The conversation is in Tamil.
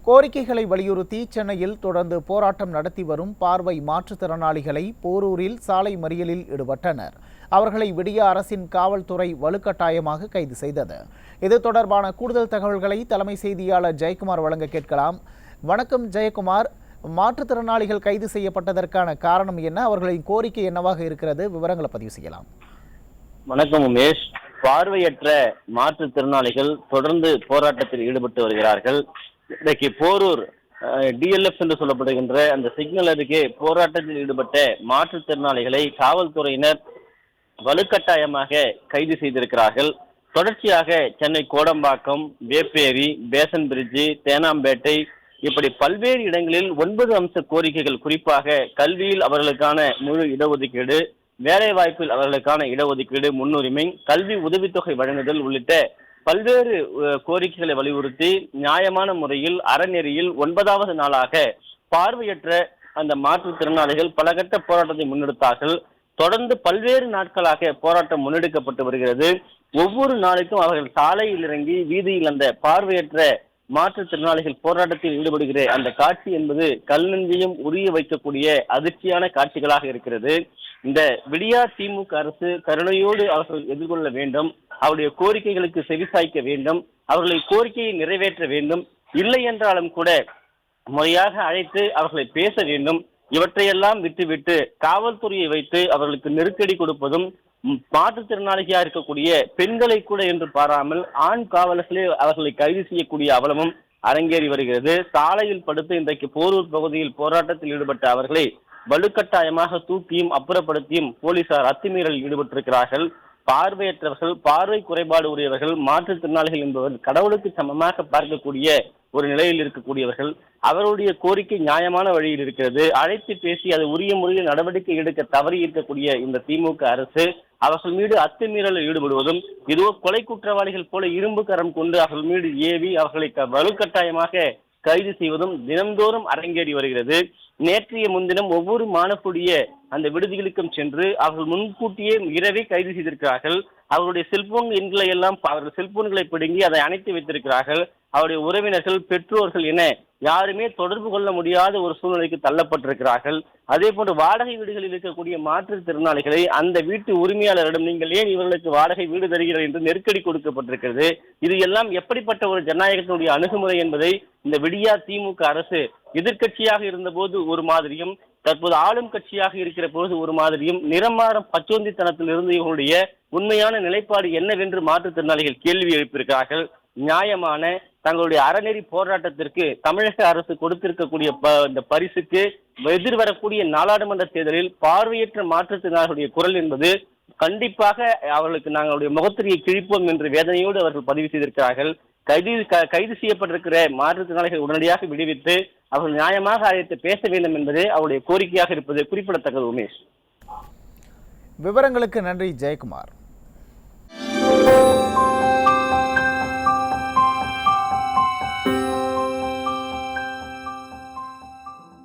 கோரிக்கைகளை வலியுறுத்தி சென்னையில் தொடர்ந்து போராட்டம் நடத்தி வரும் பார்வை மாற்றுத்திறனாளிகளை போரூரில் சாலை மறியலில் ஈடுபட்டனர். அவர்களை விடிய அரசின் காவல்துறை வலுக்கட்டாயமாக கைது செய்தது. இது தொடர்பான கூடுதல் தகவல்களை தலைமை செய்தியாளர் ஜெயக்குமார் வழங்க கேட்கலாம். வணக்கம் ஜெயக்குமார், மாற்றுத்திறனாளிகள் கைது செய்யப்பட்டதற்கான காரணம் என்ன? அவர்களின் கோரிக்கை என்னவாக இருக்கிறது? விவரங்களை பதிவு செய்யலாம். வணக்கம் உமேஷ். பார்வையற்ற மாற்றுத்திறனாளிகள் தொடர்ந்து போராட்டத்தில் ஈடுபட்டு வருகிறார்கள். இன்றைக்கு போரூர் டிஎல்எஃப் என்று சொல்லப்படுகின்ற அந்த சிக்னல் அருகே போராட்டத்தில் ஈடுபட்ட மாற்றுத்திறனாளிகளை காவல்துறையினர் வலுக்கட்டாயமாக கைது செய்திருக்கிறார்கள். தொடர்ச்சியாக சென்னை கோடம்பாக்கம், வேப்பேரி, பேசன் பிரிட்ஜு, தேனாம்பேட்டை இப்படி பல்வேறு இடங்களில் 9 அம்ச கோரிக்கைகள், குறிப்பாக கல்வியில் அவர்களுக்கான முழு இடஒதுக்கீடு, வேலை வாய்ப்பில் அவர்களுக்கான இடஒதுக்கீடு, முன்னுரிமை, கல்வி உதவித்தொகை வழங்குதல் உள்ளிட்ட பல்வேறு கோரிக்கைகளை வலியுறுத்தி நியாயமான முறையில் அறநெறியில் 9வது நாளாக பார்வையற்ற அந்த மாற்றுத்திறனாளிகள் பலகட்ட போராட்டத்தை முன்னெடுத்தார்கள். தொடர்ந்து பல்வேறு நாட்களாக போராட்டம் முன்னெடுக்கப்பட்டு வருகிறது. ஒவ்வொரு நாளைக்கும் அவர்கள் சாலையில் இறங்கி வீதியில் அந்த பார்வையற்ற மாற்றுத்திறனாளிகள் போராட்டத்தில் ஈடுபடுகிற அந்த காட்சி என்பது கல்நெஞ்சையும் உரிய வைக்கக்கூடிய அதிர்ச்சியான காட்சிகளாக இருக்கிறது. இந்த விடியா திமுக அரசு கருணையோடு அவர்கள் எதிர்கொள்ள வேண்டும். அவருடைய கோரிக்கைகளுக்கு செவிசாய்க்க வேண்டும். அவர்களை கோரிக்கையை நிறைவேற்ற வேண்டும். இல்லை என்றாலும் கூட முறையாக அழைத்து அவர்களை பேச வேண்டும். இவற்றையெல்லாம் விட்டுவிட்டு காவல்துறையை வைத்து அவர்களுக்கு நெருக்கடி கொடுப்பதும், மாற்றுத்திறனாளியாக இருக்கக்கூடிய பெண்களை கூட என்று பாராமல் ஆண் காவலர்களே அவர்களை கைது செய்யக்கூடிய அவலமும் அரங்கேறி வருகிறது. சாலையில் படுத்து இன்றைக்கு போரூர் பகுதியில் போராட்டத்தில் ஈடுபட்ட அவர்களை வலுக்கட்டாயமாக தூக்கியும் அப்புறப்படுத்தியும் போலீசார் அத்துமீறலில் ஈடுபட்டிருக்கிறார்கள். பார்வையற்றவர்கள், பார்வை குறைபாடு உடையவர்கள், மாற்றுத்திறனாளிகள் என்பவர்கள் கடவுளுக்கு சமமாக பார்க்கக்கூடிய ஒரு நிலையில் இருக்கக்கூடியவர்கள். அவருடைய கோரிக்கை நியாயமான வழியில் இருக்கிறது. அழைத்து பேசி அது உரிய முறையில் நடவடிக்கை எடுக்க தவறி இருக்கக்கூடிய இந்த திமுக அரசு அவர்கள் மீது அத்துமீறலில் ஈடுபடுவதும், இதோ கொலை குற்றவாளிகள் போல இரும்பு கரம் கொண்டு அவர்கள் மீது ஏவி அவர்களை வலுக்கட்டாயமாக கைது செய்வதும் தினந்தோறும் அரங்கேறி வருகிறது. நேற்றைய முன்தினம் ஒவ்வொரு மாணவர்களுடைய அந்த விடுதிகளுக்கும் சென்று அவர்கள் முன்கூட்டியே இரவே கைது செய்திருக்கிறார்கள். அவருடைய செல்போன் எண்களை எல்லாம் அவர்கள் செல்போன்களை பிடுங்கி அதை அணைத்து வைத்திருக்கிறார்கள். அவருடைய உறவினர்கள், பெற்றோர்கள் என யாருமே தொடர்பு கொள்ள முடியாத ஒரு சூழ்நிலைக்கு தள்ளப்பட்டிருக்கிறார்கள். அதே போன்று வாடகை வீடுகளில் இருக்கக்கூடிய மாற்றுத்திறனாளிகளை அந்த வீட்டு உரிமையாளரிடம் நீங்கள் ஏன் இவர்களுக்கு வாடகை வீடு தருகிறீர்கள் என்று நெருக்கடி கொடுக்கப்பட்டிருக்கிறது. இது எல்லாம் எப்படிப்பட்ட ஒரு ஜனநாயகத்தினுடைய அணுகுமுறை என்பதை இந்த விடியா திமுக அரசு எதிர்கட்சியாக இருந்தபோது ஒரு மாதிரியும், தற்போது ஆளும் கட்சியாக இருக்கிற போது ஒரு மாதிரியும், நிறமாறும் பச்சோந்தித்தனத்தில் இருந்து இவர்களுடைய உண்மையான நிலைப்பாடு என்னவென்று மாற்றுத்திறனாளிகள் கேள்வி எழுப்பியிருக்கிறார்கள். நியாயமான தங்களுடைய அறநெறி போராட்டத்திற்கு தமிழக அரசு கொடுத்திருக்கக்கூடிய இந்த பரிசுக்கு எதிர்வரக்கூடிய நாடாளுமன்ற தேர்தலில் பார்வையற்ற மாற்றுத்திறனாளிகளுடைய குரல் என்பது கண்டிப்பாக அவர்களுக்கு நாங்களுடைய முகத்திரியை கிழிப்போம் என்று வேதனையோடு அவர்கள் பதிவு செய்திருக்கிறார்கள். கைது செய்யப்பட்டிருக்கிற மாற்றுத்திறனாளிகள் உடனடியாக விடுவித்து அவர்கள் நியாயமாக அழைத்து பேச வேண்டும் என்பது அவருடைய கோரிக்கையாக இருப்பது குறிப்பிடத்தக்கது. உமேஷ், விவரங்களுக்கு நன்றி ஜெயக்குமார்.